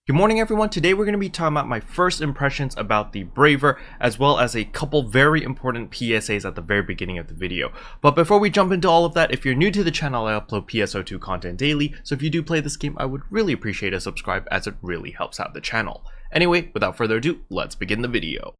Good morning everyone, today we're going to be talking about my first impressions about the Braver, as well as a couple very important PSAs at the very beginning of the video. But before we jump into all of that, if you're new to the channel, I upload PSO2 content daily, so if you do play this game, I would really appreciate a subscribe as it really helps out the channel. Anyway, without further ado, let's begin the video.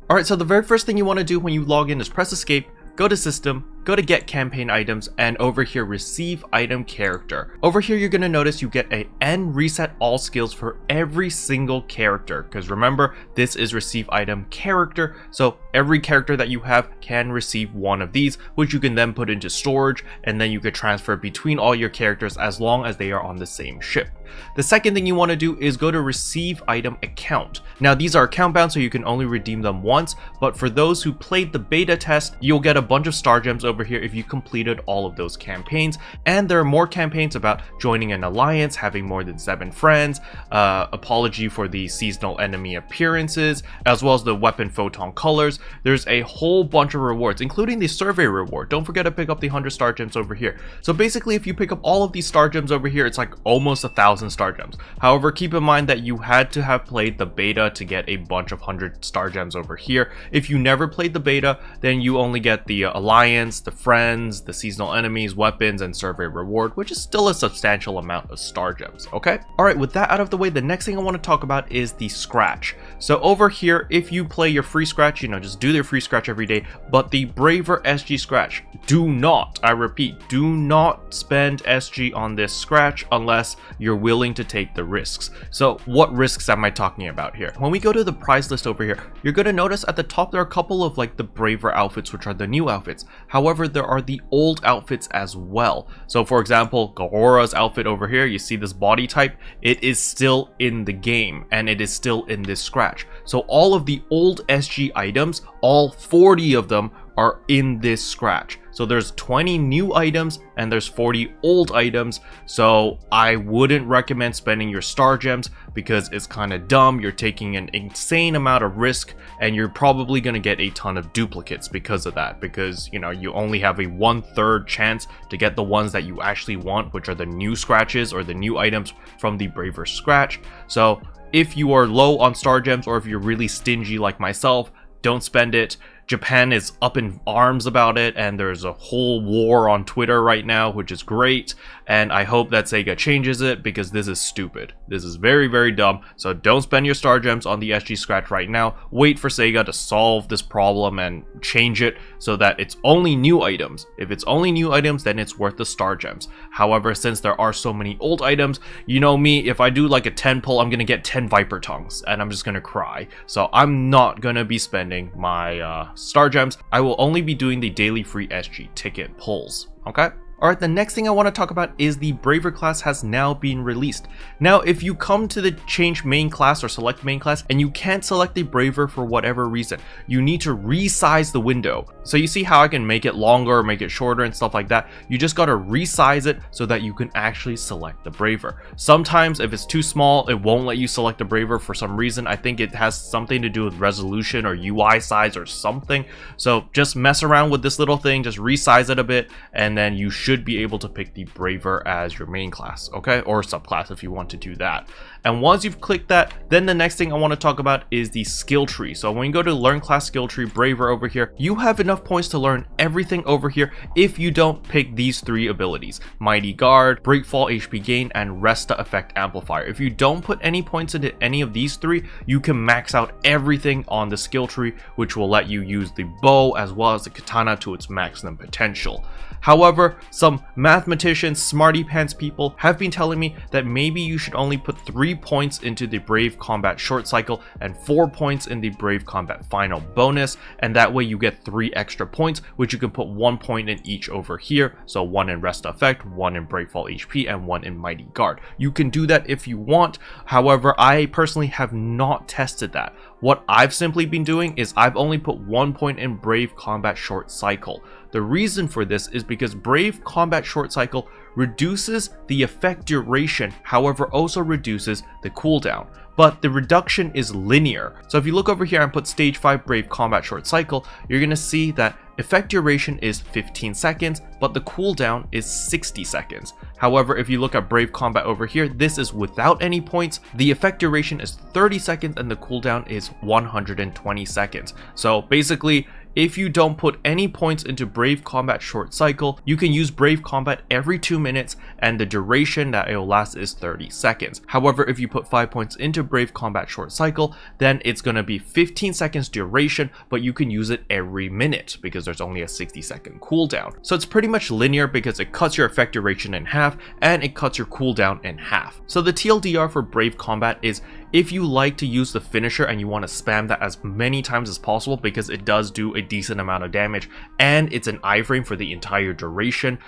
Alright, so the very first thing you want to do when you log in is press escape, go to system, go to get campaign items, and over here receive item character. Over here you're going to notice you get a N reset all skills for every single character, because remember this is receive item character, so every character that you have can receive one of these, which you can then put into storage, and then you could transfer between all your characters as long as they are on the same ship. The second thing you want to do is go to receive item account. Now these are account bound, so you can only redeem them once, but for those who played the beta test, you'll get a bunch of star gems over here if you completed all of those campaigns. And there are more campaigns about joining an alliance, having more than 7 friends, apology for the seasonal enemy appearances, as well as the weapon Photon colors. There's a whole bunch of rewards, including the survey reward. Don't forget to pick up the 100 star gems over here. So basically if you pick up all of these star gems over here, it's like almost 1,000 star gems. However, keep in mind that you had to have played the beta to get a bunch of 100 star gems over here. If you never played the beta, then you only get the alliance, the friends, the seasonal enemies, weapons, and survey reward, which is still a substantial amount of star gems. Okay, all right, with that out of the way, the next thing I want to talk about is the scratch. So over here, if you play your free scratch, just do their free scratch every day, but the Braver SG scratch, do not, I repeat, do not spend SG on this scratch unless you're willing to take the risks. So what risks am I talking about here? When we go to the prize list over here, you're going to notice at the top there are a couple of like the Braver outfits, which are the new outfits. However, there are the old outfits as well. So for example, Gahora's outfit over here, you see this body type, it is still in the game and it is still in this scratch. So all of the old SG items, all 40 of them are in this scratch. So there's 20 new items and there's 40 old items. So I wouldn't recommend spending your star gems because it's kind of dumb. You're taking an insane amount of risk and you're probably going to get a ton of duplicates because of that, because you only have a 1/3 chance to get the ones that you actually want, which are the new scratches or the new items from the Braver scratch. So if you are low on star gems, or if you're really stingy like myself, don't spend it. Japan is up in arms about it, and there's a whole war on Twitter right now, which is great, and I hope that Sega changes it because this is stupid. This is very, very dumb, so don't spend your star gems on the SG scratch right now. Wait for Sega to solve this problem and change it so that it's only new items. If it's only new items, then it's worth the star gems. However, since there are so many old items, you know me, if I do like a 10 pull, I'm gonna get 10 Viper tongues, and I'm just gonna cry. So I'm not gonna be spending my star gems. I will only be doing the daily free SG ticket pulls. Okay. Alright, the next thing I want to talk about is the Braver class has now been released. Now, if you come to the change main class or select main class and you can't select the Braver for whatever reason, you need to resize the window. So you see how I can make it longer or make it shorter and stuff like that? You just got to resize it so that you can actually select the Braver. Sometimes if it's too small, it won't let you select the Braver for some reason. I think it has something to do with resolution or UI size or something. So just mess around with this little thing, just resize it a bit, and then you should be able to pick the Braver as your main class, okay, or subclass if you want to do that. And once you've clicked that, then the next thing I want to talk about is the skill tree. So when you go to learn class skill tree Braver over here, you have enough points to learn everything over here if you don't pick these 3 abilities: Mighty Guard, Breakfall HP Gain, and Resta Effect Amplifier. If you don't put any points into any of these 3, you can max out everything on the skill tree, which will let you use the bow as well as the katana to its maximum potential. However, some mathematicians, smarty pants people have been telling me that maybe you should only put 3 points into the Brave Combat Short Cycle and 4 points in the Brave Combat Final bonus, and that way you get 3 extra points, which you can put 1 point in each over here. So 1 in Rest Effect, 1 in Breakfall HP, and 1 in Mighty Guard. You can do that if you want. However, I personally have not tested that. What I've simply been doing is I've only put 1 point in Brave Combat Short Cycle. The reason for this is because Brave Combat Short Cycle reduces the effect duration, however also reduces the cooldown. But the reduction is linear. So if you look over here and put stage 5 Brave Combat Short Cycle, you're going to see that effect duration is 15 seconds, but the cooldown is 60 seconds. However, if you look at Brave Combat over here, this is without any points. The effect duration is 30 seconds and the cooldown is 120 seconds. So basically, if you don't put any points into Brave Combat Short Cycle, you can use Brave Combat every 2 minutes and the duration that it will last is 30 seconds. However, if you put 5 points into Brave Combat Short Cycle, then it's going to be 15 seconds duration, but you can use it every minute because there's only a 60-second cooldown. So it's pretty much linear because it cuts your effect duration in half and it cuts your cooldown in half. So the TLDR for Brave Combat is if you like to use the finisher and you want to spam that as many times as possible because it does do a decent amount of damage and it's an iframe for the entire duration,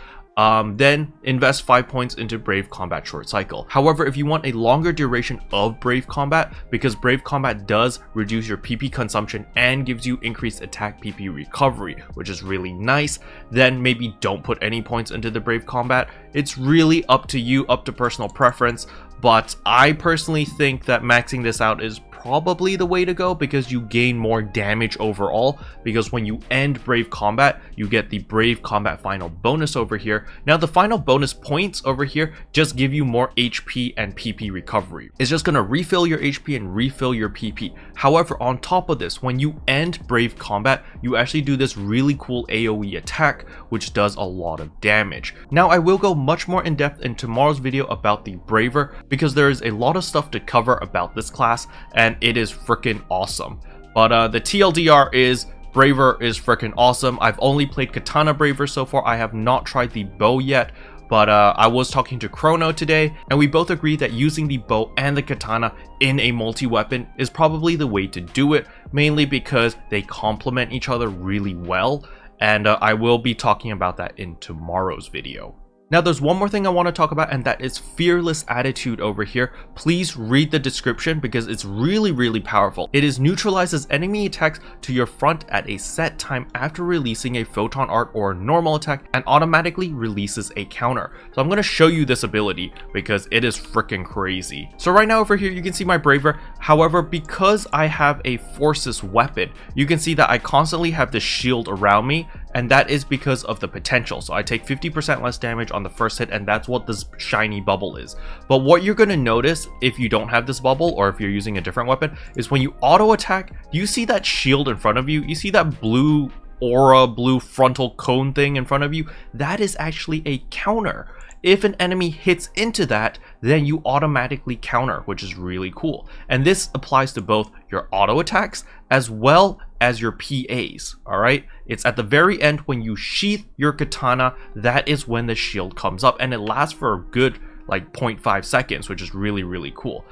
then invest 5 points into Brave Combat Short Cycle. However, if you want a longer duration of Brave Combat, because Brave Combat does reduce your PP consumption and gives you increased attack PP recovery, which is really nice, then maybe don't put any points into the Brave Combat. It's really up to you, up to personal preference, but I personally think that maxing this out is probably the way to go because you gain more damage overall, because when you end Brave Combat, you get the Brave Combat Final bonus over here. Now the final bonus points over here just give you more HP and PP recovery. It's just going to refill your HP and refill your PP. However, on top of this, when you end Brave Combat, you actually do this really cool AoE attack, which does a lot of damage. Now I will go much more in depth in tomorrow's video about the Braver, because there is a lot of stuff to cover about this class and it is freaking awesome. But the TLDR is Braver is freaking awesome. I've only played Katana Braver so far. I have not tried the bow yet, but I was talking to Chrono today and we both agreed that using the bow and the katana in a multi-weapon is probably the way to do it, mainly because they complement each other really well, and I will be talking about that in tomorrow's video. Now there's one more thing I want to talk about, and that is Fearless Attitude over here. Please read the description because it's really powerful. It is neutralizes enemy attacks to your front at a set time after releasing a Photon art or a normal attack, and automatically releases a counter. So I'm going to show you this ability because it is freaking crazy. So right now over here you can see my Braver. However, because I have a Forces weapon, you can see that I constantly have this shield around me, and that is because of the potential. So I take 50% less damage on the first hit, and that's what this shiny bubble is. But what you're going to notice if you don't have this bubble, or if you're using a different weapon, is when you auto attack, you see that shield in front of you, you see that blue aura, blue frontal cone thing in front of you, that is actually a counter. If an enemy hits into that, then you automatically counter, which is really cool. And this applies to both your auto attacks as well as your PAs, alright? It's at the very end when you sheath your katana, that is when the shield comes up, and it lasts for a good like 0.5 seconds, which is really cool.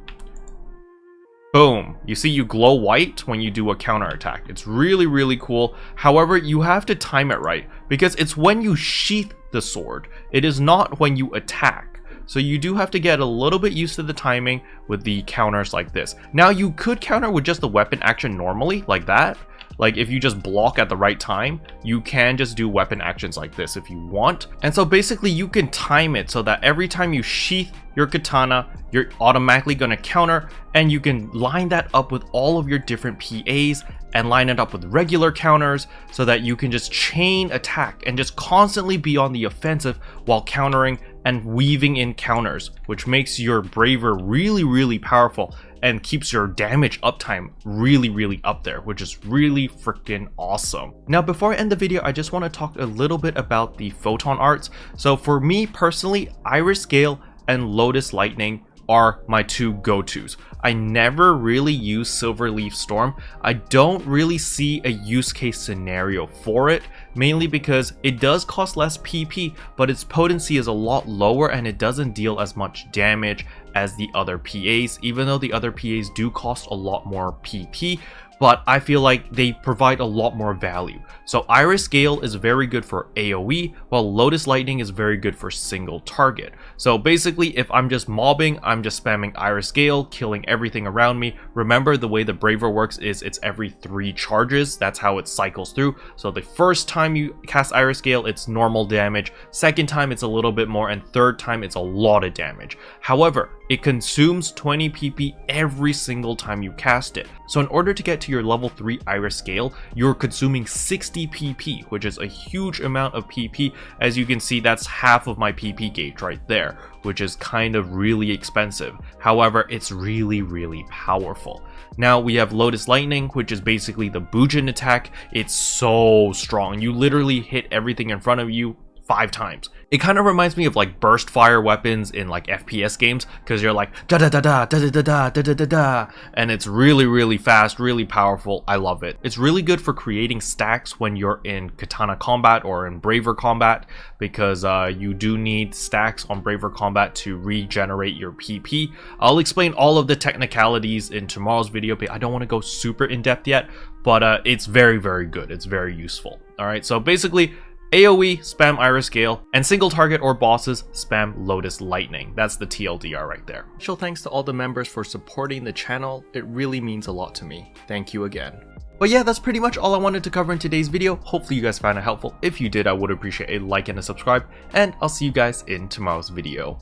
Boom. You see you glow white when you do a counter attack. It's really cool. However, you have to time it right because it's when you sheath the sword. It is not when you attack. So you do have to get a little bit used to the timing with the counters like this. Now you could counter with just the weapon action normally like that. Like if you just block at the right time, you can just do weapon actions like this if you want. And so basically you can time it so that every time you sheath your katana, you're automatically going to counter, and you can line that up with all of your different PAs and line it up with regular counters so that you can just chain attack and just constantly be on the offensive while countering and weaving in counters, which makes your Braver really powerful and keeps your damage uptime really up there, which is really freaking awesome. Now before I end the video, I just want to talk a little bit about the Photon arts. So for me personally, Iris Gale and Lotus Lightning are my two go-tos. I never really use Silverleaf Storm. I don't really see a use case scenario for it, mainly because it does cost less PP, but its potency is a lot lower and it doesn't deal as much damage as the other PAs, even though the other PAs do cost a lot more PP. but I feel like they provide a lot more value. So Iris Gale is very good for AoE, while Lotus Lightning is very good for single target. So basically, if I'm just mobbing, I'm just spamming Iris Gale, killing everything around me. Remember, the way the Braver works is it's every 3 charges. That's how it cycles through. So the first time you cast Iris Gale, it's normal damage. Second time, it's a little bit more. And third time, it's a lot of damage. However, it consumes 20 PP every single time you cast it. So in order to get to your level 3 Iris Gale, you're consuming 60 PP, which is a huge amount of PP. As you can see, that's half of my PP gauge right there, which is kind of really expensive. However, it's really powerful. Now we have Lotus Lightning, which is basically the Bujin attack. It's so strong. You literally hit everything in front of you 5 times. It kind of reminds me of like burst fire weapons in like FPS games, because you're like da da da da da da da da da da da, and it's really fast, really powerful. I love it. It's really good for creating stacks when you're in Katana combat or in Braver combat, because you do need stacks on Braver combat to regenerate your PP. I'll explain all of the technicalities in tomorrow's video, but I don't want to go super in depth yet, but it's very good. It's very useful. All right, so basically AoE, spam Iris Gale, and single target or bosses, spam Lotus Lightning. That's the TLDR right there. Special thanks to all the members for supporting the channel. It really means a lot to me. Thank you again. But yeah, that's pretty much all I wanted to cover in today's video. Hopefully you guys found it helpful. If you did, I would appreciate a like and a subscribe, and I'll see you guys in tomorrow's video.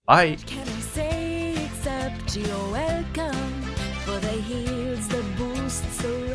Bye! What can I say except you're welcome for the heals, the boosts, the